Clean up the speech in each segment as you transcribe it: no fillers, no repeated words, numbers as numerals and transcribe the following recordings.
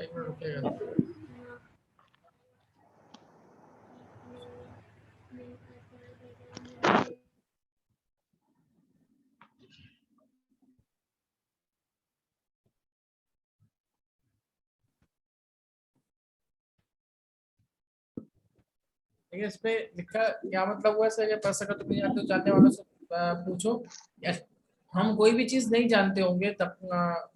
एक मिनट रुकिएगा। देखिए इस पे लिखा क्या मतलब हुआ सर, पैसा का तुम नहीं जानते हो जानने वालों से पूछो। Yes, हम कोई भी चीज नहीं जानते होंगे तब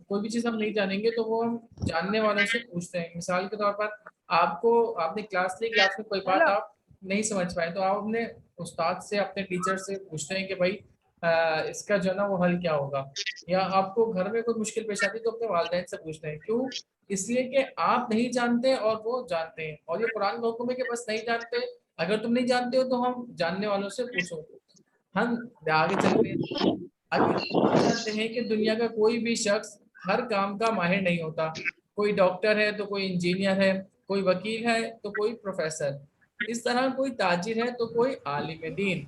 कोई भी चीज हम नहीं जानेंगे तो वो हम जानने वालों से पूछते हैं। मिसाल के तौर पर आपने क्लास ली, क्लास में कोई बात आप नहीं समझ पाए तो आप अपने उस्ताद से अपने टीचर से पूछते हैं कि भाई इसका जो है ना वो हल क्या होगा। या आपको घर में कोई मुश्किल पेश आती है तो अपने वालिदैन से पूछते हैं। क्यों? इसलिए कि आप नहीं जानते और वो जानते हैं, और ये कुरान का हुक्म है कि बस नहीं जानते, अगर तुम नहीं जानते हो तो हम जानने वालों से पूछो। हम आगे चलते हैं। अगर हम जानते हैं कि दुनिया का कोई भी शख्स हर काम का माहिर नहीं होता, कोई डॉक्टर है तो कोई इंजीनियर है, कोई वकील है तो कोई प्रोफेसर, इस तरह कोई ताजिर है तो कोई आलिम दीन।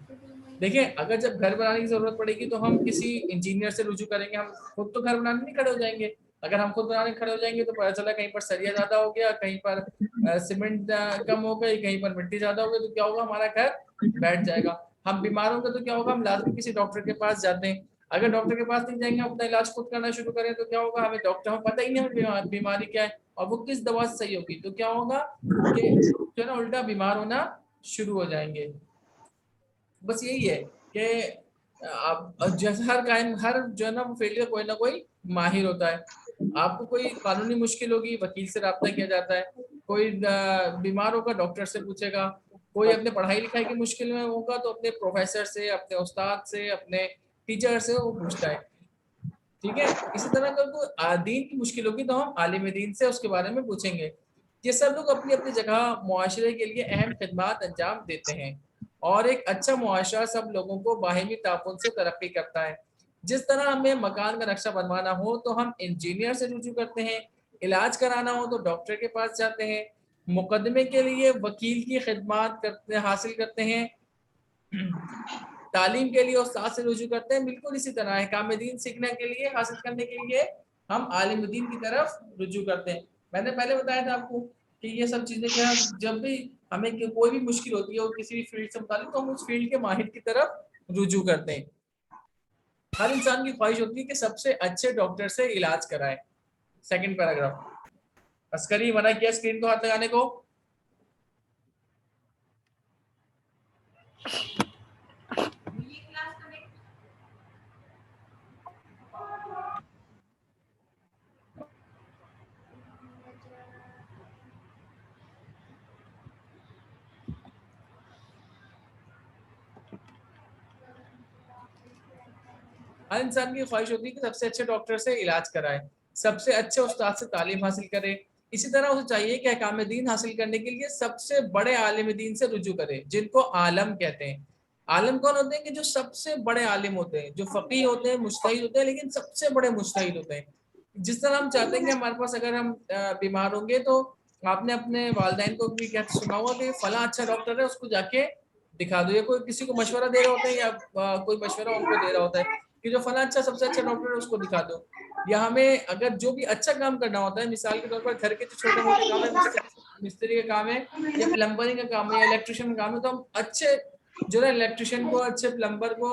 देखिए अगर जब घर बनाने की जरूरत पड़ेगी तो हम किसी इंजीनियर से रुजू करेंगे, हम खुद तो घर बनाने नहीं खड़े हो जाएंगे। अगर हम खुद बनाने खड़े हो जाएंगे तो पता चला कहीं पर सरिया ज्यादा हो गया, कहीं पर सीमेंट कम हो गई, कहीं पर मिट्टी ज्यादा हो गई, तो क्या होगा, हमारा घर बैठ जाएगा। हम बीमार होंगे तो क्या होगा, हम लाजमी किसी डॉक्टर के पास जाते हैं। अगर डॉक्टर के पास नहीं जाएंगे, हम अपना इलाज खुद करना शुरू करें तो क्या होगा, हमें डॉक्टर हमें पता ही नहीं हमें बीमारी क्या है और वो किस दवा से सही होगी, तो क्या होगा कि जो है ना उल्टा बीमार होना शुरू हो जाएंगे। बस यही है कि आप जैसे हर जो है ना फील्ड का कोई ना कोई माहिर होता है। आपको कोई कानूनी मुश्किल होगी, वकील से राब्ता किया जाता है। कोई बीमार होगा, डॉक्टर से पूछेगा। कोई अपने पढ़ाई लिखाई की मुश्किल में होगा तो अपने प्रोफेसर से, अपने उस्ताद से, अपने टीचर से वो पूछता है। ठीक है, इसी तरह अगर कोई दीन की मुश्किल होगी तो हम आलिम दीन से उसके बारे में पूछेंगे। ये सब लोग अपनी अपनी जगह मुआशरे के लिए अहम खिदमात अंजाम देते हैं, और एक अच्छा मुआशरा सब लोगों को बाहिमी ताउन से तरक्की करता है। जिस तरह हमें मकान का नक्शा बनवाना हो तो हम इंजीनियर से रुजू करते हैं, इलाज कराना हो तो डॉक्टर के पास जाते हैं, मुकदमे के लिए वकील की खिदमात हासिल करते हैं, तालीम के लिए उस्ताद से रुजू करते हैं। बिल्कुल इसी तरह है, काम दीन सीखने के लिए, हासिल करने के लिए हम आलिम दीन की तरफ रुजू करते हैं। मैंने पहले बताया था आपको कि ये सब चीजें क्या, जब भी हमें कोई भी मुश्किल होती है और किसी भी फील्ड से मुतालिक, तो हम उस फील्ड के माहिर की तरफ रुजू करते हैं। हर इंसान की ख्वाहिश होती है कि सबसे अच्छे डॉक्टर से इलाज कराए। सेकंड पैराग्राफ, अस्करी मना किया स्क्रीन को हाथ लगाने को। हर इंसान की ख्वाहिश होती है कि सबसे अच्छे डॉक्टर से इलाज कराए, सबसे अच्छे उस्ताद से तालीम हासिल करे। इसी तरह उसे चाहिए कि अहकाम दीन हासिल करने के लिए सबसे बड़े आलिम दीन से रुजू करे, जिनको आलम कहते हैं। आलम कौन होते हैं? कि जो सबसे बड़े आलिम होते हैं, जो फकीह होते हैं, मुज्तहिद होते हैं, लेकिन सबसे बड़े मुज्तहिद होते हैं। जिस तरह हम चाहते हैं कि हमारे पास अगर हम बीमार होंगे तो आपने अपने वालिदैन को भी क्या सुना होगा कि फला अच्छा डॉक्टर है, उसको जाके दिखा दो। या कोई किसी को मशवरा दे रहा होता है या कोई मशवरा उनको दे रहा होता है कि जो फला अच्छा सबसे अच्छा डॉक्टर है उसको दिखा दो। या हमें अगर जो भी अच्छा काम करना होता है, मिसाल के तौर पर घर के जो छोटे मोटे काम है, मिस्त्री का काम है या प्लम्बरिंग का काम है या इलेक्ट्रिशियन का काम है, तो हम अच्छे जो है इलेक्ट्रिशियन को, अच्छे प्लम्बर को,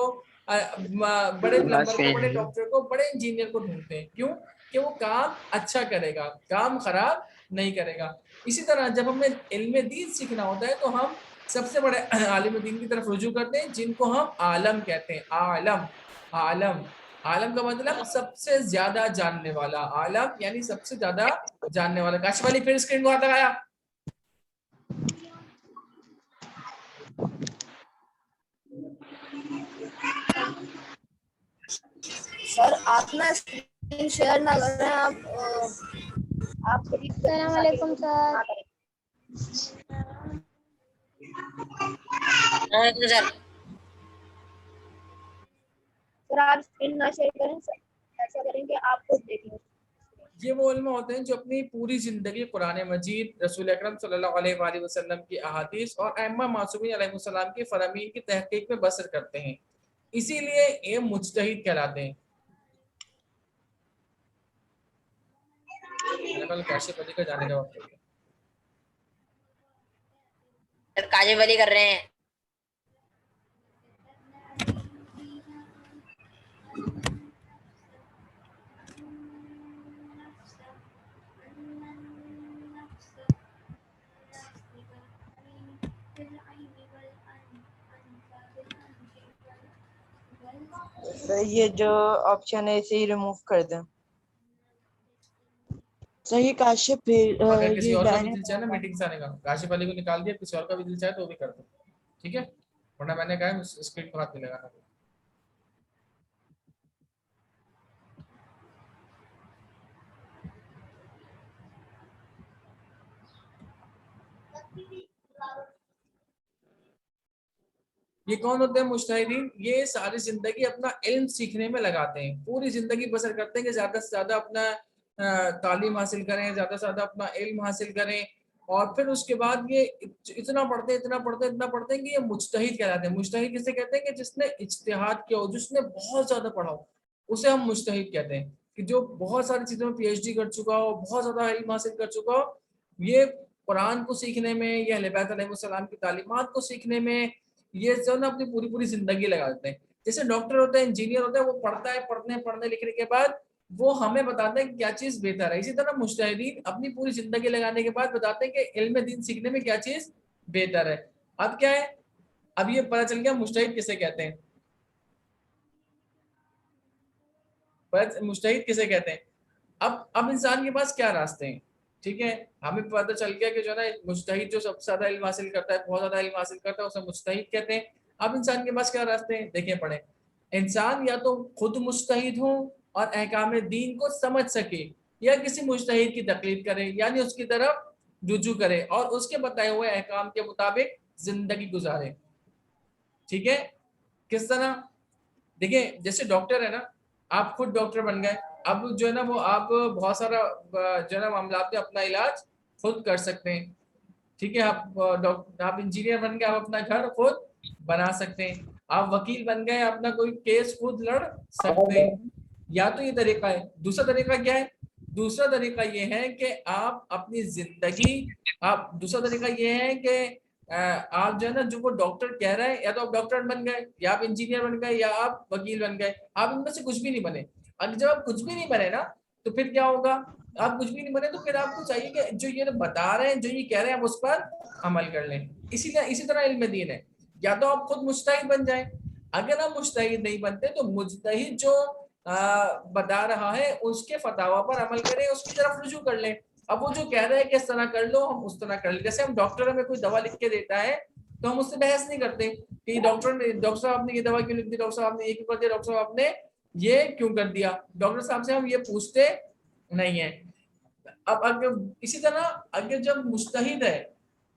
बड़े प्लम्बर को, बड़े डॉक्टर को, बड़े इंजीनियर को ढूंढते हैं। क्यों? कि वो काम अच्छा करेगा, काम खराब नहीं करेगा। इसी तरह जब हमें इल्म दीन सीखना होता है तो हम सबसे बड़े आलिम दीन की तरफ रुजू करते हैं, जिनको हम आलम कहते हैं। आलम, आलम, आलम का मतलब सबसे ज्यादा जानने वाला। आलम यानी सबसे ज्यादा जानने वाला। काशिफ अली फिर स्क्रीन को हाथ लगाया। सर आप ना स्क्रीन शेयर ना कर रहे हैं, आप अस्सलाम वालेकुम सर। सर आप स्क्रीन ना शेयर करें सर, ऐसा करें कि आप खुद देखें। ये वो उलमा होते हैं जो अपनी पूरी जिंदगी कुरान मजीद, रसूल अकरम सल्लल्लाहु अलैहि वसल्लम की अहादीस और अइम्मा मासूमीन अलैहिस्सलाम के फरामीन की तहकीक में बसर करते हैं। इसीलिए ये मुज्तहिद कहलाते हैं। मैंने कल काशिफ अली का जाने का वक्त हो गया। सर काशिफ अली कर रहे हैं। सर ये जो ऑप्शन है इसे ही रिमूव कर दें। सर ये काशिफ फिर अगर किसी ये और का भी डायने दिल चाहे ना मीटिंग से आने का, काशिफ अली को निकाल दिया, किसी और का भी दिल चाहे तो वो भी कर दो, ठीक है, वरना मैंने कहा स्क्रीन को हाथ नहीं लगाना। ये कौन होते हैं मुज्तहिदीन? ये सारी जिंदगी अपना इल्म सीखने में लगाते हैं, पूरी जिंदगी बसर करते हैं कि ज्यादा से ज्यादा अपना तालीम हासिल करें, ज्यादा से ज्यादा अपना इल्म हासिल करें, और फिर उसके बाद ये इतना पढ़ते हैं इतना पढ़ते हैं इतना पढ़ते हैं कि ये मुज्तहिद कहलाते हैं। मुज्तहिद किसे कहते हैं? कि जिसने इज्तिहाद किया हो, जिसने बहुत ज्यादा पढ़ा हो, उसे हम मुज्तहिद कहते हैं। कि जो बहुत सारी चीजों में पीएचडी कर चुका हो, बहुत ज्यादा इल्म हासिल कर चुका हो, ये कुरान को सीखने में, ये अहले बैत अलैहिस्सलाम की तालीमात को सीखने में, ये जो ना अपनी पूरी पूरी जिंदगी लगा देते हैं। जैसे डॉक्टर होता है, इंजीनियर होता है, वो पढ़ता है, पढ़ने लिखने के बाद वो हमें बताते हैं कि क्या चीज बेहतर है। इसी तरह मुज्तहिदीन अपनी पूरी जिंदगी लगाने के बाद बताते हैं कि इल्म दीन सीखने में क्या चीज बेहतर है। अब क्या है, अब ये पता चल गया मुज्तहिद किसे कहते हैं, मुज्तहिद किसे कहते हैं। अब इंसान के पास क्या रास्ते हैं, ठीक है, हमें पता चल गया कि जो है ना मुज्तहिद जो सबसे ज्यादा इल्म हासिल करता है, बहुत ज्यादा इल्म हासिल करता है, उसे मुज्तहिद कहते हैं। अब इंसान के पास क्या रास्ते हैं, देखिए पढ़े। इंसान या तो खुद मुज्तहिद हो और अहकाम दीन को समझ सके, या किसी मुज्तहिद की तकलीद करे, यानी उसकी तरफ रुजू करे और उसके बताए हुए अहकाम के मुताबिक जिंदगी गुजारे। ठीक है, किस तरह? देखिए जैसे डॉक्टर है ना, आप खुद डॉक्टर बन गए, अब जो है ना वो आप बहुत सारा जो है ना मामलात में अपना इलाज खुद कर सकते हैं। ठीक है, आप डॉक्टर, आप इंजीनियर बन गए, आप अपना घर खुद बना सकते हैं, आप वकील बन गए, अपना कोई केस खुद लड़ सकते हैं। या तो ये तरीका है। दूसरा तरीका क्या है? दूसरा तरीका ये है कि आप अपनी जिंदगी, आप दूसरा तरीका ये है कि आप जो है ना जो वो डॉक्टर कह रहे हैं, या तो आप डॉक्टर बन गए, या आप इंजीनियर बन गए, या आप वकील बन गए, आप इनमें से कुछ भी नहीं बने। अगर जब आप कुछ भी नहीं बने ना, तो फिर क्या होगा? आप कुछ भी नहीं बने तो फिर आपको चाहिए कि जो ये बता रहे हैं, जो ये कह रहे हैं, आप उस पर अमल कर लें। इसी तरह इल्म दीन है, या तो आप खुद मुज्तहिद बन जाएं। अगर आप मुज्तहिद नहीं बनते तो मुज्तहिद जो बता रहा है उसके फतावा पर अमल करें, उसकी तरफ रुजू कर लें। अब वो जो कह रहा है कि इस तरह कर लो, हम उस तरह कर ले। जैसे हम डॉक्टर हमें कोई दवा लिख के देता है तो हम उससे बहस नहीं करते कि डॉक्टर साहब आपने ये दवा क्यों लिख दी, डॉक्टर साहब आपने ये क्यों कर दिया, डॉक्टर साहब आपने ये क्यों कर दिया। डॉक्टर साहब से हम ये पूछते नहीं है। अब अगर इसी तरह अगर जब मुस्तहिद है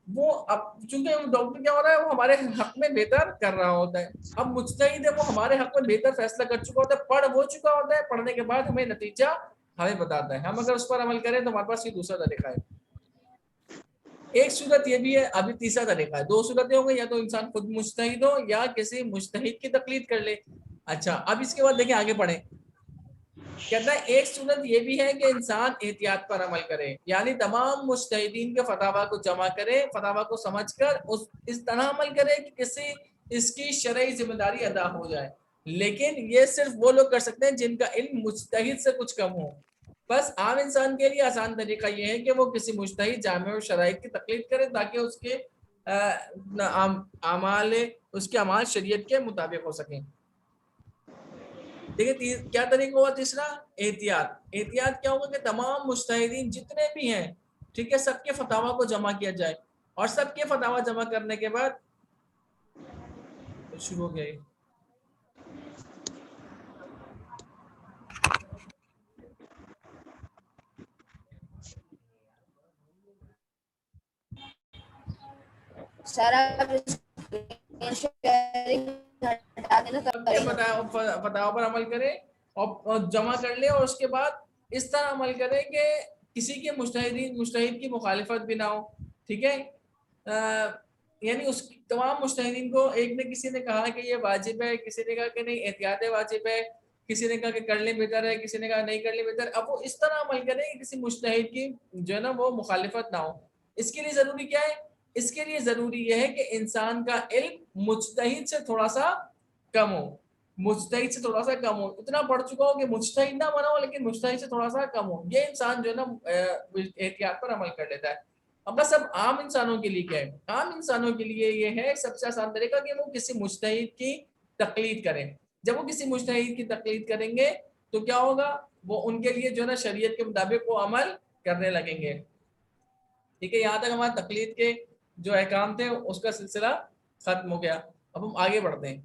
वो, अब चूंकि डॉक्टर क्या हो रहा है, वो हमारे हक में बेहतर कर रहा होता है। अब मुस्तहिद है, वो हमारे हक में बेहतर फैसला कर चुका होता है, पढ़ हो चुका होता है, पढ़ने के बाद हमें नतीजा हमें बताता है। हम अगर उस पर अमल करें तो हमारे पास ये दूसरा तरीका है। एक सूरत ये भी है, अभी तीसरा तरीका है। दो सूरतें हो गई, या तो इंसान खुद मुज्तहिद हो या किसी मुज्तहिद की तकलीद कर ले। अच्छा, अब इसके बाद देखिए आगे पढ़े। कहता है एक सूरत ये भी है कि इंसान एहतियात पर अमल करे, यानी तमाम मुज्तहिदीन के फतावा को जमा करे, फतावा को समझकर उस इस तरह अमल करे कि किसी इसकी शरई जिम्मेदारी अदा हो जाए। लेकिन ये सिर्फ वो लोग कर सकते हैं जिनका इल्म मुज्तहिद से कुछ कम हो। बस आम इंसान के लिए आसान तरीका ये है कि वो किसी मुज्तहिद जामे और शराइत की तकलीद करे, ताकि उसके उसके अमाल शरीयत के मुताबिक हो सकें। देखिए क्या तरीका हुआ तीसरा, एहतियात। एहतियात क्या होगा कि तमाम मुज्तहिदीन जितने भी हैं, ठीक है, सबके फतावा को जमा किया जाए, और सबके फतावा जमा करने के बाद शुरू हो गया। सर आप स्क्रीन शेयरिंग हटा देना तब करेंगे। फतावा पर अमल करें और जमा कर ले, और उसके बाद इस तरह अमल करें कि किसी के मुज्तहिद की मुखालिफत भी ना हो। ठीक है, यानी उस तमाम मुज्तहिदीन को, एक ने किसी ने कहा कि ये वाजिब है, किसी ने कहा कि नहीं एहतियात वाजिब है, کسی نے کہا کہ کر لیں بہتر ہے, کسی نے کہا نہیں کر لیں بہتر. اب وہ اس طرح عمل کریں کہ کسی مجتہد کی جو ہے نا وہ مخالفت نہ ہو. اس کے لیے ضروری کیا ہے؟ اس کے لیے ضروری یہ ہے کہ انسان کا علم مجتہد سے تھوڑا سا کم ہو, مجتہد سے تھوڑا سا کم ہو, اتنا پڑھ چکا ہو کہ مجتہد نہ بنا ہو لیکن مجتہد سے تھوڑا سا کم ہو. یہ انسان جو ہے نا احتیاط پر عمل کر لیتا ہے. اب بس اب عام انسانوں کے لیے کیا ہے؟ عام انسانوں کے لیے یہ ہے سب سے آسان طریقہ کہ وہ کسی مجتہد کی تقلید کریں. جب وہ کسی مجتہد کی تقلید کریں گے تو کیا ہوگا؟ وہ ان کے لیے جو ہے نا شریعت کے مطابق وہ عمل کرنے لگیں گے. ٹھیک ہے, یہاں تک ہمارا تقلید کے جو احکام تھے اس کا سلسلہ ختم ہو گیا. اب ہم آگے بڑھتے ہیں.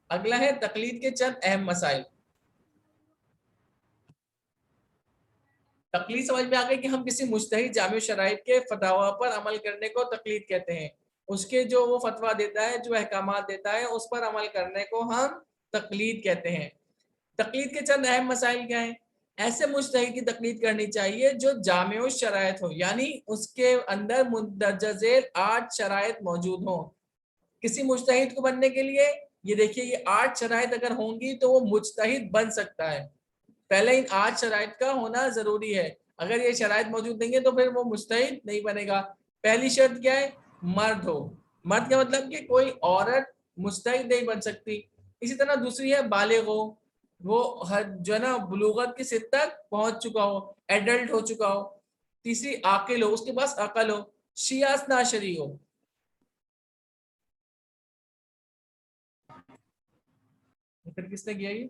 اگلا ہے تقلید کے چند اہم مسائل. تقلید سمجھ میں آ گئی کہ ہم کسی مجتہد جامع شرائط کے فتاوی پر عمل کرنے کو تقلید کہتے ہیں. اس کے جو وہ فتویٰ دیتا ہے, جو احکامات دیتا ہے, اس پر عمل کرنے کو ہم تقلید کہتے ہیں. تقلید کے چند اہم مسائل کیا ہیں؟ ایسے مجتہد کی تقلید کرنی چاہیے جو جامع الشرائط ہو, یعنی اس کے اندر مندرجہ ذیل 8 شرائط موجود ہوں. کسی مجتہد کو بننے کے لیے یہ دیکھیے یہ 8 شرائط اگر ہوں گی تو وہ مجتہد بن سکتا ہے. پہلے ان 8 شرائط کا ہونا ضروری ہے. اگر یہ شرائط موجود نہیں ہے تو پھر وہ مجتہد نہیں بنے گا. پہلی شرط کیا ہے؟ مرد ہو. مرد کا مطلب کہ کوئی عورت مجتہد نہیں بن سکتی. اسی طرح دوسری ہے بالغ ہو, وہ جو ہے نا بلوغت کی سطح تک پہنچ چکا ہو, ایڈلٹ ہو چکا ہو. تیسری عاقل ہو, اس کے پاس عقل ہو. شیعہ اثنا عشری ہو. پھر کس نے کیا یہ؟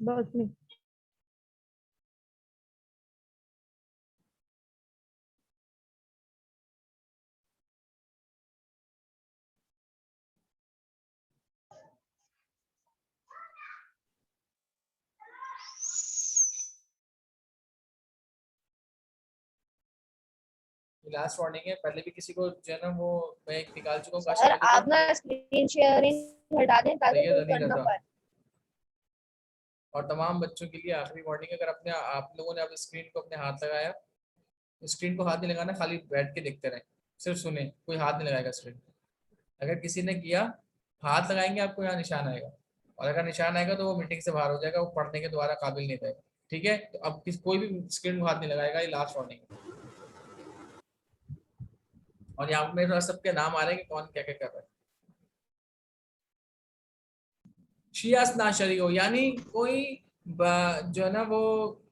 بہت میں لاسٹ وارننگ ہے. پہلے بھی کسی کو جو ہے نا وہ میں ایک نکال چکا ہوں کاشف سر علی آپ نا اسکرین شیئرنگ ہٹا دیں تاکہ سید کوئی علی کر نہ رضا. پائے. اور تمام بچوں کے لیے آخری وارننگ, اگر اپنے آپ لوگوں نے اپنے اسکرین کو اپنے ہاتھ لگایا, اسکرین کو ہاتھ نہیں لگانا, خالی بیٹھ کے دیکھتے رہیں, صرف سنیں, کوئی ہاتھ نہیں لگائے گا اسکرین. اگر کسی نے کیا ہاتھ لگائیں گے آپ کو یہاں نشان آئے گا, اور اگر نشان آئے گا تو وہ میٹنگ سے باہر ہو جائے گا, وہ پڑھنے کے دوبارہ قابل نہیں رہے گا. ٹھیک ہے, تو اب کوئی بھی اسکرین کو ہاتھ نہیں لگائے گا, یہ لاسٹ وارننگ ہے. اور یہاں میرے سب کے نام آ رہے ہیں کہ کون کیا کیا کر رہا ہے. شیعہ اثنا عشری ہو, یعنی کوئی جو ہے نا وہ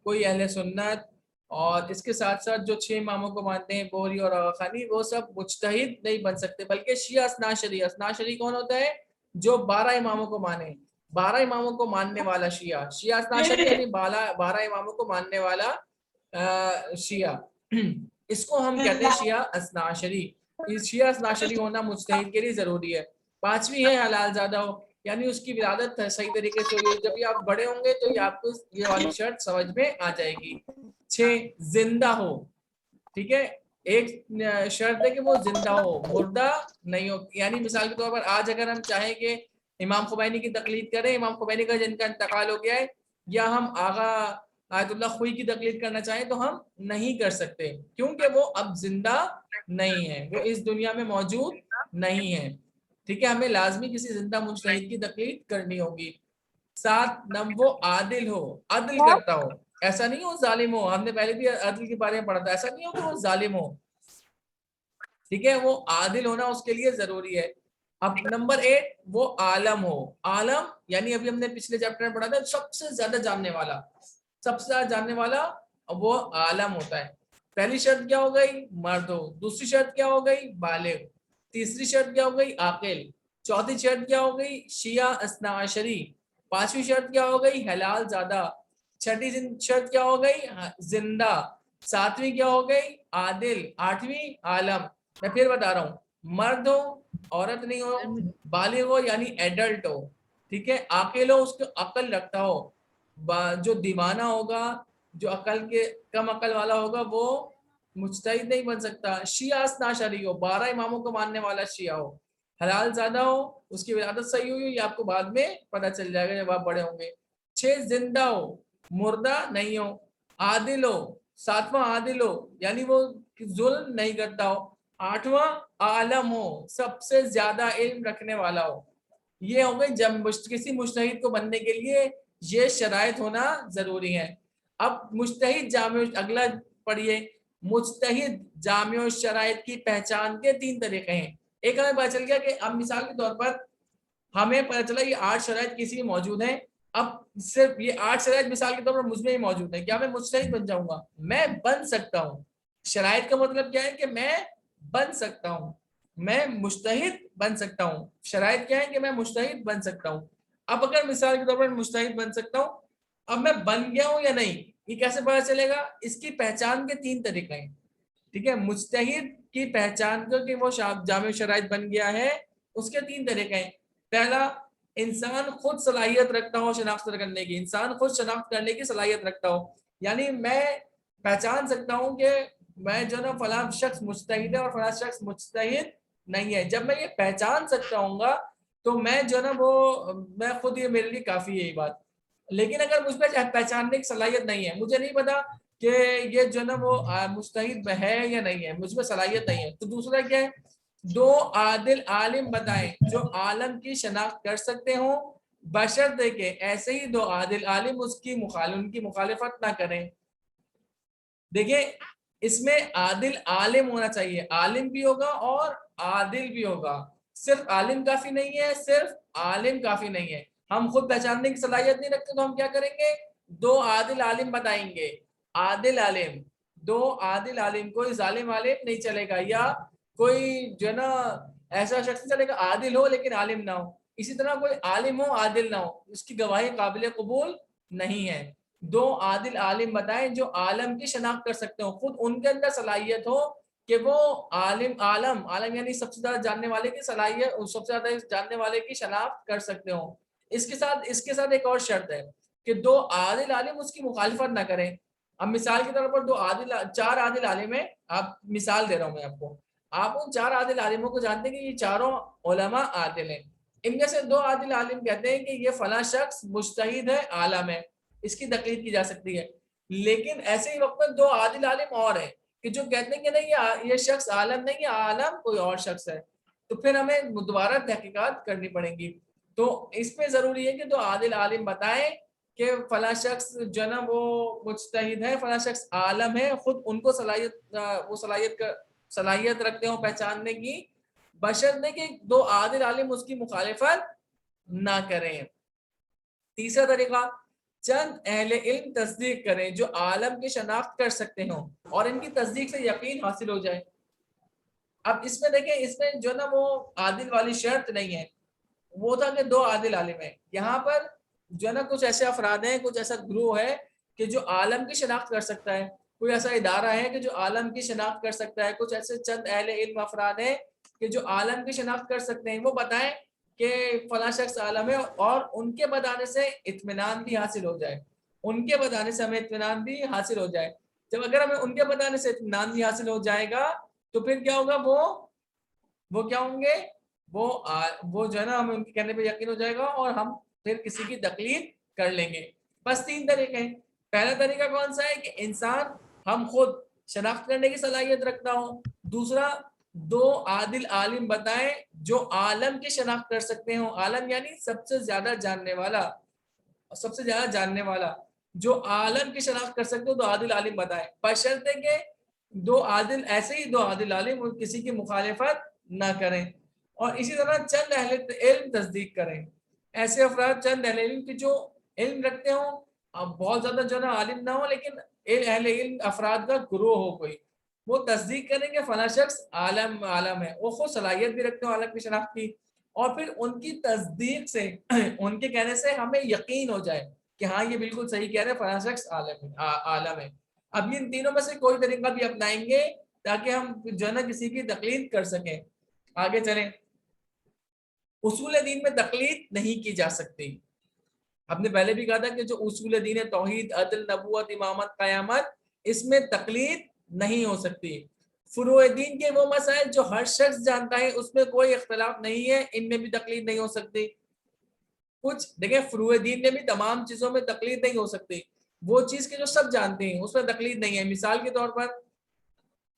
کوئی اہل سنت اور اس کے ساتھ ساتھ جو 6 اماموں کو مانتے ہیں, بوری اور آغاخانی, وہ سب مجتہد نہیں بن سکتے. بلکہ شیعہ اثنا عشری. اثنا عشری کون ہوتا ہے؟ جو 12 اماموں کو مانے, 12 اماموں کو ماننے والا شیعہ. شیعہ اثنا عشری یعنی 12 اماموں کو ماننے والا شیعہ. اس کو ہم کہتے ہیں شیعہ اثنا عشری. شیعہ اثنا عشری ہونا مجتہد کے لیے ضروری ہے. 5ویں ہے حلال زادہ ہو, یعنی اس کی ولادت صحیح طریقے سے ہوئی. جب یہ آپ بڑے ہوں گے تو یہ آپ کو یہ والی شرط سمجھ میں آ جائے گی. 6 زندہ ہو. ٹھیک ہے, ایک شرط ہے کہ وہ زندہ ہو, مردہ نہیں ہو. یعنی مثال کے طور پر آج اگر ہم چاہیں کہ امام خمینی کی تقلید کریں, امام خمینی کا جن کا انتقال ہو گیا ہے, یا ہم آغا آیت اللہ خوئی کی تقلید کرنا چاہیں تو ہم نہیں کر سکتے, کیونکہ وہ اب زندہ نہیں ہے, وہ اس دنیا میں موجود نہیں ہے. ٹھیک ہے, ہمیں لازمی کسی زندہ مجتہد کی تقلید کرنی ہوگی. 7 وہ عادل ہو, عدل کرتا ہو, ایسا نہیں ہو ظالم ہو. ہم نے پہلے بھی عدل کے بارے میں پڑھا تھا, ایسا نہیں ہو کہ وہ ظالم ہو. ٹھیک ہے, وہ عادل ہونا اس کے لیے ضروری ہے. اب نمبر 8 وہ عالم ہو. عالم یعنی ابھی ہم نے پچھلے چیپٹر میں پڑھا تھا سب سے زیادہ جاننے والا, سب سے زیادہ جاننے والا وہ عالم ہوتا ہے. پہلی شرط کیا ہو گئی؟ مرد ہو. دوسری شرط کیا ہو گئی؟ بالغ. تیسری شرط کیا ہو گئی؟ عاقل. چوتھی شرط کیا ہو گئی؟ شیعہ اثنا عشری. 5ویں شرط کیا ہو گئی؟ حلال زادہ. 6ٹھی شرط کیا ہو گئی؟ زندہ. 7ویں کیا ہو گئی؟ عادل. 8ویں عالم. میں پھر بتا رہا ہوں, مرد ہو, عورت نہیں ہو, بالغ ہو یعنی ایڈلٹ ہو, ٹھیک ہے, عاقل ہو, اس کو عقل رکھتا ہو. جو دیوانہ ہوگا, جو عقل کے کم عقل والا ہوگا, وہ مجتہد نہیں بن سکتا. شیعہ اثنا عشری ہو, 12 اماموں کو ماننے والا شیعہ ہو. حلال زادہ ہو, اس کی ولادت صحیح ہوئی ہو, یہ آپ کو بعد میں پتہ چل جائے گا جب آپ بڑے ہوں گے. 6 زندہ ہو, مردہ نہیں ہو. عادل ہو, 7واں عادل ہو, یعنی وہ ظلم نہیں کرتا ہو. 8वां आलम हो, सबसे ज्यादा इल्म रखने वाला हो। ये हो गई जब किसी मुज्तहिद को बनने के लिए ये शराइत होना जरूरी है। अब मुज्तहिद जामिउ, अगला पढ़िए, मुज्तहिद जामिउ शराइत की पहचान के 3 तरीके हैं। एक हमें पता चल गया कि अब मिसाल के तौर पर हमें पता चला ये 8 शराइत किसी में मौजूद है। अब सिर्फ ये 8 शराइत मिसाल के तौर पर मुझमें ही मौजूद है, क्या मैं मुज्तहिद बन जाऊंगा? मैं बन सकता हूँ। शराइत का मतलब क्या है कि मैं बन सकता हूँ, मैं मुज्तहिद बन सकता हूँ। शराइत क्या है कि मैं मुज्तहिद बन सकता हूँ। अब अगर मिसाल के तौर पर मुज्तहिद बन सकता हूँ, अब मैं बन गया हूँ या नहीं, ये कैसे पता चलेगा? इसकी पहचान के 3 तरीके हैं। ठीक है, मुज्तहिद की पहचान को कि वो जामिउ शराइत बन गया है, उसके 3 तरीके हैं। पहला, इंसान खुद सलाहियत रखता हो शनाख्त करने की, इंसान खुद शनाख्त करने की सलाहियत रखता हो, यानी मैं पहचान सकता हूँ कि मैं जो ना फला शख्स मुज्तहिद है और फला शख्स मुज्तहिद नहीं है। जब मैं ये पहचान सकता हूँगा तो मैं जो ना वो मैं खुद, ये मेरे लिए काफी है ये बात। लेकिन अगर मुझ पर पहचानने की सलाहियत नहीं है, मुझे नहीं पता कि ये जो ना वो मुज्तहिद है या नहीं है, मुझ में सलाहियत नहीं है, तो दूसरा क्या है, 2 आदिल आलिम बताएं जो आलम की शनाख्त कर सकते हो, बशर्ते के ऐसे ही 2 आदिल आलिम उनकी मुखालिफत ना करें। देखिए, इसमें आदिल आलिम होना चाहिए, आलिम भी होगा और आदिल भी होगा। सिर्फ आलिम काफी नहीं है, सिर्फ आलिम काफी नहीं है। हम खुद पहचानने की सलाहियत नहीं रखते तो हम क्या करेंगे? 2 आदिल आलिम बताएंगे। आदिल आलिम, 2 आदिल आलिम, कोई जालिम आलिम नहीं चलेगा, या कोई जो ना ऐसा शख्स चलेगा आदिल हो लेकिन आलिम ना हो। इसी तरह कोई आलिम हो आदिल ना हो, उसकी गवाही काबिल कबूल नहीं है। 2 आदिल आलिम बताएं जो आलम की शनाख्त कर सकते हो, खुद उनके अंदर सलाहियत हो कि वो आलिम, आलम आलम यानी सबसे ज्यादा जानने वाले की सलाहियत, सबसे ज्यादा जानने वाले की शनाख्त कर सकते हो। इसके साथ एक और शर्त है कि 2 आदिल आलिम उसकी मुखालिफत ना करें। अब मिसाल के तौर पर 4 आदिल आलिम है, आप मिसाल दे रहा हूं मैं आपको, आप उन 4 आदिल आलिमों को जानते हैं कि ये चारों उलमा आदिल हैं। इनमें से 2 आदिल आलिम कहते हैं कि ये फला शख्स मुज्तहिद है, आलम है, इसकी तकलीद की जा सकती है। लेकिन ऐसे ही वक्त में 2 आदिल आलिम और हैं कि जो कहते हैं कि नहीं ये शख्स आलम नहीं है, आलम कोई और शख्स है, तो फिर हमें दोबारा तहकीकात करनी पड़ेगी। तो इसमें जरूरी है कि 2 आदिल आलिम बताएं कि फला शख्स जो ना वो मुज्तहिद है, फला शख्स आलम है, खुद उनको सलाहियत रखते हो पहचानने की, बशर्ते कि 2 आदिल आलिम उसकी मुखालिफत ना करें। तीसरा तरीका, चंद अहले इल्म तस्दीक करें जो आलम की शनाख्त कर सकते हो और इनकी तस्दीक से यकीन हासिल हो जाए। अब इसमें देखें, इसमें जो ना वो आदिल वाली शर्त नहीं है, वो था कि 2 आदिल आलिम है। यहाँ पर जो ना कुछ ऐसे अफराद हैं, कुछ ऐसा ग्रुप है कि जो आलम की शनाख्त कर सकता है, कोई ऐसा इदारा है कि जो आलम की शनाख्त कर सकता है, कुछ ऐसे चंद अहले इल्म अफराद हैं कि जो आलम की शनाख्त कर सकते हैं। वो बताएं कि फला शख्स आलम है और उनके बताने से इत्मीनान भी हासिल हो जाए, उनके बताने से हमें इत्मीनान भी हासिल हो जाए। जब अगर हमें उनके बताने से इत्मीनान भी हासिल हो जाएगा तो फिर क्या होगा, वो क्या होंगे, वो जो है ना हमें उनके कहने पे यकीन हो जाएगा और हम फिर किसी की तकलीद कर लेंगे। बस 3 तरीके हैं। पहला तरीका कौन सा है कि इंसान हम खुद शनाख्त करने की सलाहियत रखता हो। दूसरा, 2 आदिल आलिम बताएं जो आलम की शनाख्त कर सकते हो, आलम यानी सबसे ज्यादा जानने वाला, सबसे ज्यादा जानने वाला, जो आलम की शनाख्त कर सकते हो, 2 आदिल आलिम बताएं, बशर्ते के 2 आदिल, ऐसे ही 2 आदिल आलिम किसी की मुखालिफत ना करें। और इसी तरह चंद अहले इल्म तस्दीक करें, ऐसे अफराद चंद अहले इल्म की जो इल्म रखते हो, अब बहुत ज्यादा जो ना आलिम ना हो लेकिन अहले इल्म अफराद का ग्रोह हो कोई, वो तस्दीक करेंगे फला शख्स आलम आलम है, वो खुद सलाहियत भी रखते हो आलम की शनाख्त की, और फिर उनकी तस्दीक से उनके कहने से हमें यकीन हो जाए कि हाँ ये बिल्कुल सही कह रहे हैं, फला शख्स आलम है, आलम है। अब इन तीनों में से कोई तरीका भी अपनाएंगे ताकि हम जो है ना किसी की तकलीद कर सकें। आगे चलें, उसूल दीन में तकलीद नहीं की जा सकती। हमने पहले भी कहा था कि जो उसूल दीन है, तौहीद, अदल, नबूवत, इमामत, क़यामत, इसमें तकलीद नहीं हो सकती। फुरूए दीन के वो मसाइल जो हर शख्स जानता है उसमें कोई इख्तलाफ नहीं है, इनमें भी तकलीद नहीं हो सकती। कुछ देखिए, फुरूए दीन में भी तमाम चीजों में तकलीद नहीं हो सकती, वो चीज के जो सब जानते हैं उसमें तकलीद नहीं है। मिसाल के तौर पर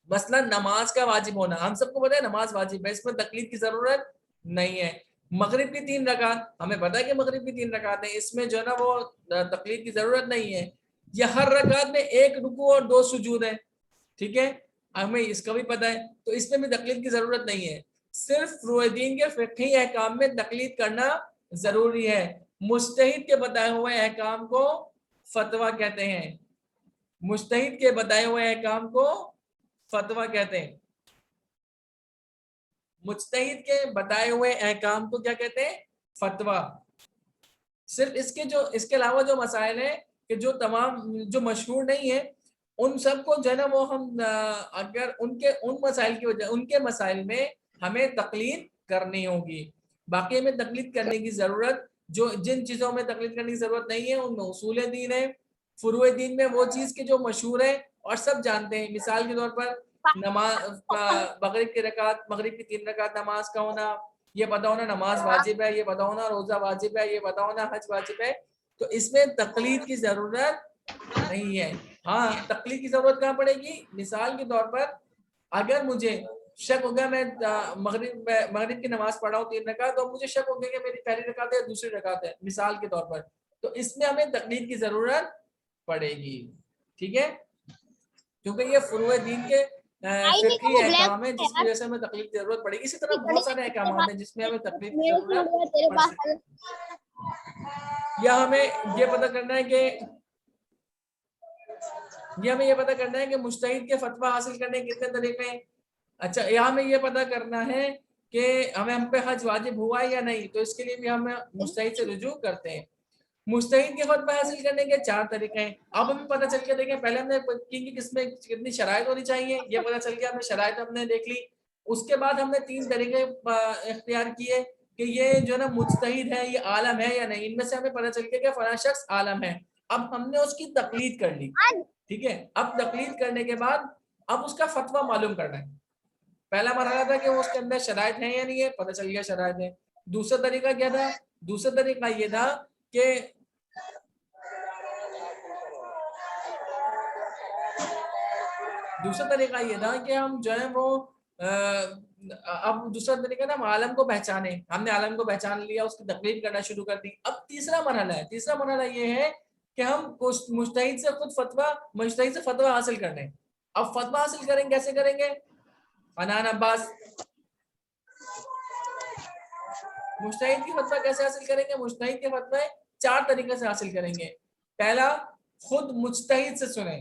مثلا نماز کا واجب ہونا، ہم سب کو پتا ہے نماز واجب ہے، اس میں تقلید کی ضرورت نہیں ہے. مغرب کی 3 رکعت، ہمیں پتا ہے کہ مغرب کی 3 رکعت ہیں، اس میں جو ہے نا وہ تقلید کی ضرورت نہیں ہے. یہ ہر رکعت میں 1 رکوع اور 2 سجود ہیں، ٹھیک ہے، ہمیں اس کا بھی پتا ہے، تو اس میں بھی تقلید کی ضرورت نہیں ہے. صرف فروع دین کے فقہی احکام میں تقلید کرنا ضروری ہے. مجتہد کے بتائے ہوئے احکام کو فتویٰ کہتے ہیں، مجتہد کے بتائے ہوئے احکام کو فتویٰ کہتے ہیں. مجتہد کے بتائے ہوئے احکام کو کیا کہتے ہیں؟ فتویٰ. صرف اس کے علاوہ جو مسائل ہیں کہ جو تمام جو مشہور نہیں ہیں ان سب کو جو ہے نا وہ ہم اگر ان مسائل کی وجہ ان کے مسائل میں ہمیں تقلید کرنی ہوگی. باقی ہمیں تقلید کرنے کی ضرورت جن چیزوں میں تقلید کرنے کی ضرورت نہیں ہے ان میں اصول دین ہے. فروع دین میں وہ چیز کے جو مشہور ہے اور سب جانتے ہیں، مثال کے طور پر نماز مغرب کی رکعت، مغرب کی 3 رکعت نماز کا ہونا، یہ پتہ ہونا نماز واجب ہے، یہ پتہ ہونا روزہ واجب ہے، یہ پتہ ہونا حج واجب ہے. تو اس میں تقلید کی ضرورت نہیں ہے. ہاں تقلید کی ضرورت کہاں پڑے گی؟ مثال کے طور پر اگر مجھے شک ہو گیا میں مغرب کی نماز پڑھا ہوں 3 رکعت، تو مجھے شک ہو گیا کہ میری پہلی رکعت ہے یا دوسری رکعت ہے مثال کے طور پر، تو اس میں ہمیں تقلید کی ضرورت پڑے گی. ٹھیک ہے، کیونکہ یہ فروع دین کے فقہی احکام ہے جس کی وجہ سے ہمیں تقلید کی ضرورت پڑے گی. اسی طرح بہت سارے احکامات ہیں جس میں ہمیں تقلید کی ضرورت پڑ سکتی ہے. یا ہمیں یہ پتہ کرنا ہے کہ مجتہد کے فتویٰ حاصل کرنے کے کتنے طریقے ہیں. اچھا یہاں ہمیں یہ پتہ کرنا ہے کہ ہم پہ حج واجب ہوا ہے یا نہیں، تو اس کے لیے بھی ہم مجتہد سے رجوع کرتے ہیں. مجتہد کے فتویٰ حاصل کرنے کے 4 طریقے ہیں. اب ہمیں پتہ چل کے دیکھیں، پہلے ہم نے کہ کس میں کتنی شرائط ہونی چاہیے، یہ پتہ چل گیا، ہم نے شرائط ہم نے دیکھ لی. اس کے بعد ہم نے 3 طریقے اختیار کیے کہ یہ جو ہے نا مجتہد ہے، یہ عالم ہے یا نہیں. ان میں سے ہمیں پتہ چل گیا کہ فلاں شخص عالم ہے. اب ہم نے اس کی تقلید کر لی، ٹھیک ہے. اب تقلید کرنے کے بعد اب اس کا فتویٰ معلوم کرنا ہے. پہلا مرحلہ تھا کہ اس کے اندر شرائط ہیں یا نہیں ہے، پتہ چل گیا شرائط ہے. دوسرا طریقہ کیا تھا؟ دوسرا طریقہ یہ تھا کہ ہم جو ہے وہ اب دوسرا طریقہ نا ہم عالم کو پہچانے. ہم نے عالم کو پہچان لیا، اس کی تقلید کرنا شروع کر دی. اب تیسرا مرحلہ یہ ہے کہ ہم مجتہد سے فتویٰ حاصل کرنے. اب فتویٰ حاصل کریں کیسے کریں گے؟ حنان عباس مجتہد کی فتویٰ کیسے حاصل کریں گے؟ مجتہد کے فتویٰ 4 طریقے سے حاصل کریں گے. پہلا، خود مجتہد سے سنیں،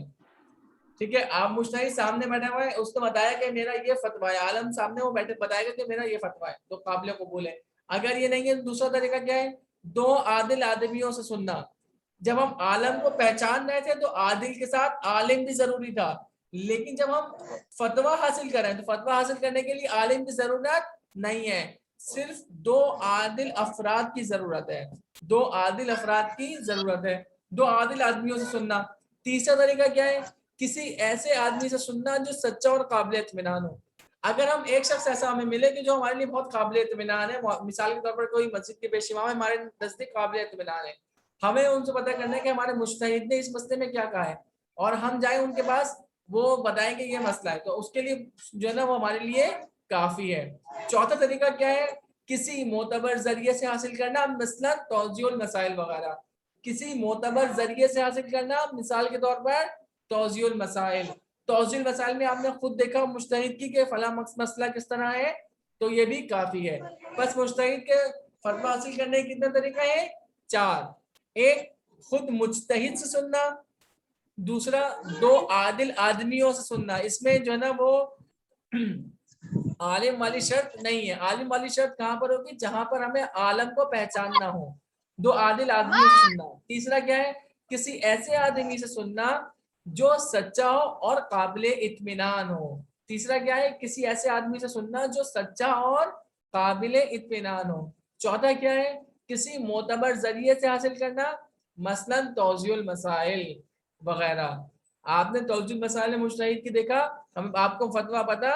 ٹھیک ہے. آپ مجتہد سامنے بیٹھا ہوا ہے، اس نے بتایا کہ میرا یہ فتویٰ ہے، عالم سامنے وہ بیٹھے بتائے گا کہ میرا یہ فتویٰ ہے، تو قابل قبول ہے. اگر یہ نہیں ہے تو دوسرا طریقہ کیا ہے؟ 2 عادل آدمیوں سے سننا. جب ہم عالم کو پہچان رہے تھے تو عادل کے ساتھ عالم بھی ضروری تھا، لیکن جب ہم فتویٰ حاصل کر رہے ہیں تو فتویٰ حاصل کرنے کے لیے عالم کی ضرورت نہیں ہے، صرف 2 عادل افراد کی ضرورت ہے. 2 عادل افراد کی ضرورت ہے، 2 عادل آدمیوں سے سننا. تیسرا طریقہ کیا ہے؟ کسی ایسے آدمی سے سننا جو سچا اور قابل اطمینان ہو. اگر ہم ایک شخص ایسا ہمیں ملے کہ جو ہمارے لیے بہت قابل اطمینان ہے، مثال کے طور پر کوئی مسجد کے پیش امام ہے، ہمارے نزدیک قابل اطمینان ہے، ہمیں ان سے پتہ کرنا ہے کہ ہمارے مجتہد نے اس مسئلے میں کیا کہا ہے، اور ہم جائیں ان کے پاس، وہ بتائیں کہ یہ مسئلہ ہے، تو اس کے لیے جو ہے نا وہ ہمارے لیے کافی ہے. چوتھا طریقہ کیا ہے؟ کسی معتبر ذریعے سے حاصل کرنا، مثلا توضیح المسائل وغیرہ. کسی معتبر ذریعے سے حاصل کرنا، مثال کے طور پر توضیح المسائل. توضیح المسائل میں آپ نے خود دیکھا مجتہد کی کہ فلاں مسئلہ کس طرح ہے، تو یہ بھی کافی ہے. بس مجتہد کے فتویٰ حاصل کرنے کے کتنے طریقے ہیں؟ 4. ایک، خود مجتہد سے سننا. دوسرا، 2 عادل آدمیوں سے سننا. اس میں جو ہے نا وہ عالم والی شرط نہیں ہے. عالم والی شرط کہاں پر ہوگی؟ جہاں پر ہمیں عالم کو پہچاننا ہو. 2 عادل آدمیوں سے سننا. تیسرا کیا ہے؟ کسی ایسے آدمی سے سننا جو سچا ہو اور قابل اطمینان ہو. تیسرا کیا ہے؟ کسی ایسے آدمی سے سننا جو سچا اور قابل اطمینان ہو. چوتھا کیا ہے؟ کسی معتبر ذریعے سے حاصل کرنا، مثلا توضیح المسائل وغیرہ. آپ نے توضیح المسائل مجتہد کی دیکھا، ہم آپ کو فتویٰ پتہ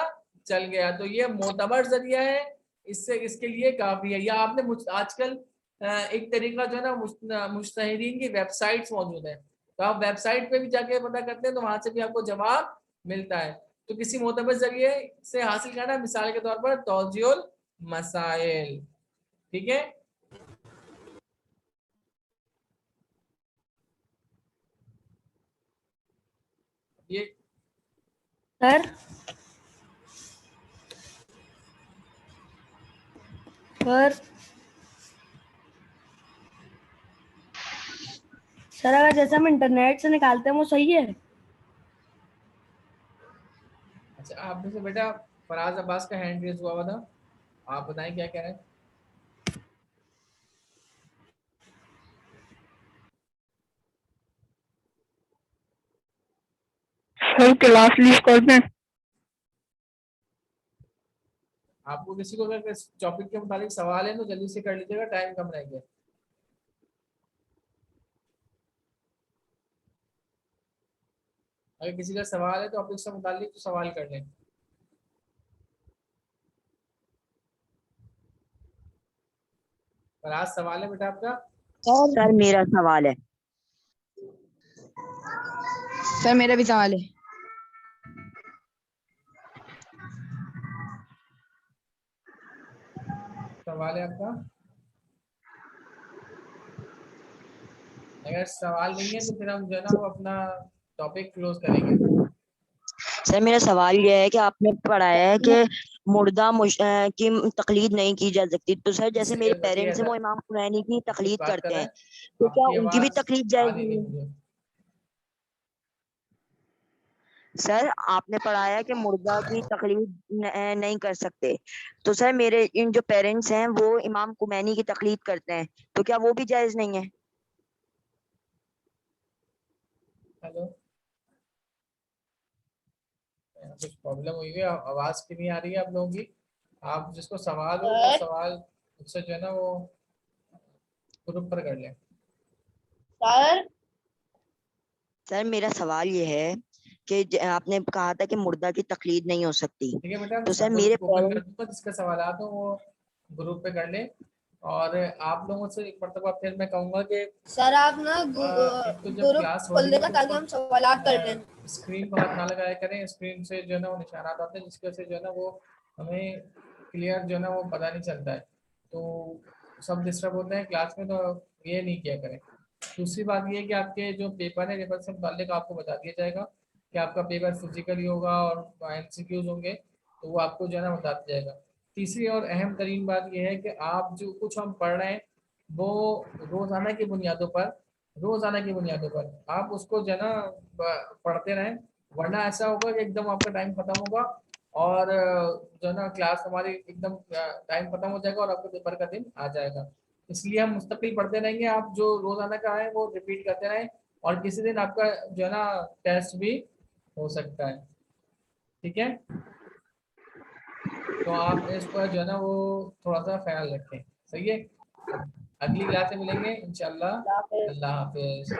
چل گیا، تو یہ معتبر ذریعہ ہے، اس کے لیے کافی ہے. یا آپ نے آج کل ایک طریقہ جو ہے نا مجتہدین کی ویب سائٹس موجود ہیں، تو آپ ویب سائٹ پہ بھی جا کے پتہ کرتے ہیں تو وہاں سے بھی آپ کو جواب ملتا ہے. तो किसी मोतबर जरिए से हासिल करना, मिसाल के तौर पर तौजीउल मसाइल, ठीक है। ये सर सर अगर जैसे हम इंटरनेट से निकालते हैं वो सही है? अच्छा, आप में से बेटा फराज अब्बास का हैंड रेज हुआ था, आप बताएं क्या कह रहे हैं। सर क्लास लीव कर दें? आपको किसी को अगर इस टॉपिक के मुताबिक सवाल है तो जल्दी से कर लीजिएगा, टाइम कम रह गया। अगर किसी का सवाल है तो टॉपिक से मुताबिक तो सवाल कर लें। फराज सवाल है बेटा आपका? सर मेरा सवाल है। सर मेरा भी सवाल है। सवाल है आपका? अगर सवाल नहीं है तो फिर हम जो है ना वो अपना टॉपिक क्लोज करेंगे। सर मेरा सवाल यह है कि आपने पढ़ाया है कि मुर्दा की तकलीद नहीं की जा सकती, तो सर जैसे मेरे पेरेंट्स हैं वो इमाम खुमैनी की तकलीद बात कर करते रहे हैं, हैं, तो क्या आपकी उनकी भी आवाज तकलीद आ जायज नहीं नहीं रही है? मुझे। सर आपने पढ़ाया है कि मुर्दा की तकलीद नहीं कर सकते, तो सर मेरे इन जो पेरेंट्स हैं वो इमाम खुमैनी की तकलीद करते हैं, तो क्या वो भी जायज नहीं है? हेलो, कुछ प्रॉब्लम हुई है, आवाज की नहीं आ रही है आप लोगों की। आप जिसको सवाल हो वो सवाल उससे जो है ना वो ग्रुप पर कर लें। सर सर मेरा सवाल ये है कि आपने कहा था कि मुर्दा की तकलीद नहीं हो सकती, ठीक है बेटा, तो सर ग्रुप मेरे ओपन कर पेरेंट्स दूंगा, जिसके सवाल हो वो ग्रुप पे कर ले। और आप लोगों से एक मरतबा फिर मैं कहूंगा कि सर आप ना एक तो जब ग्रुप क्लास हो खोल रही है देगा तो ताकि हम सवालात कर लें। स्क्रीन को हाथ ना लगाया करें, स्क्रीन से जो है ना वो निशानात आते हैं जिसकी वजह से जो है ना वो हमें क्लियर जो है ना वो पता नहीं चलता है, तो सब डिस्टर्ब होते हैं क्लास में, तो ये नहीं किया करें। दूसरी बात ये है कि आपके जो पेपर है पेपर से मुताल्लिक आपको बता दिया जाएगा कि आपका पेपर फिजिकली होगा और एमसीक्यूज होंगे, तो वो आपको जो है ना बता दिया जाएगा। तीसरी और अहम तरीन बात यह है कि आप जो कुछ हम पढ़ रहे हैं वो रोजाना की बुनियादों पर आप उसको जो है ना पढ़ते रहें, वरना ऐसा होगा कि एकदम आपका टाइम खत्म होगा और जो है ना क्लास हमारी एकदम टाइम खत्म हो जाएगा और आपके पेपर का दिन आ जाएगा। इसलिए हम मुस्तकिल पढ़ते रहेंगे, आप जो रोजाना का है वो रिपीट करते रहें, और किसी दिन आपका जो है ना टेस्ट भी हो सकता है, ठीक है। तो आप इस पर जो है ना वो थोड़ा सा ख्याल रखें, सही है। अगली क्लास में मिलेंगे इंशाल्लाह। अल्लाह हाफिज।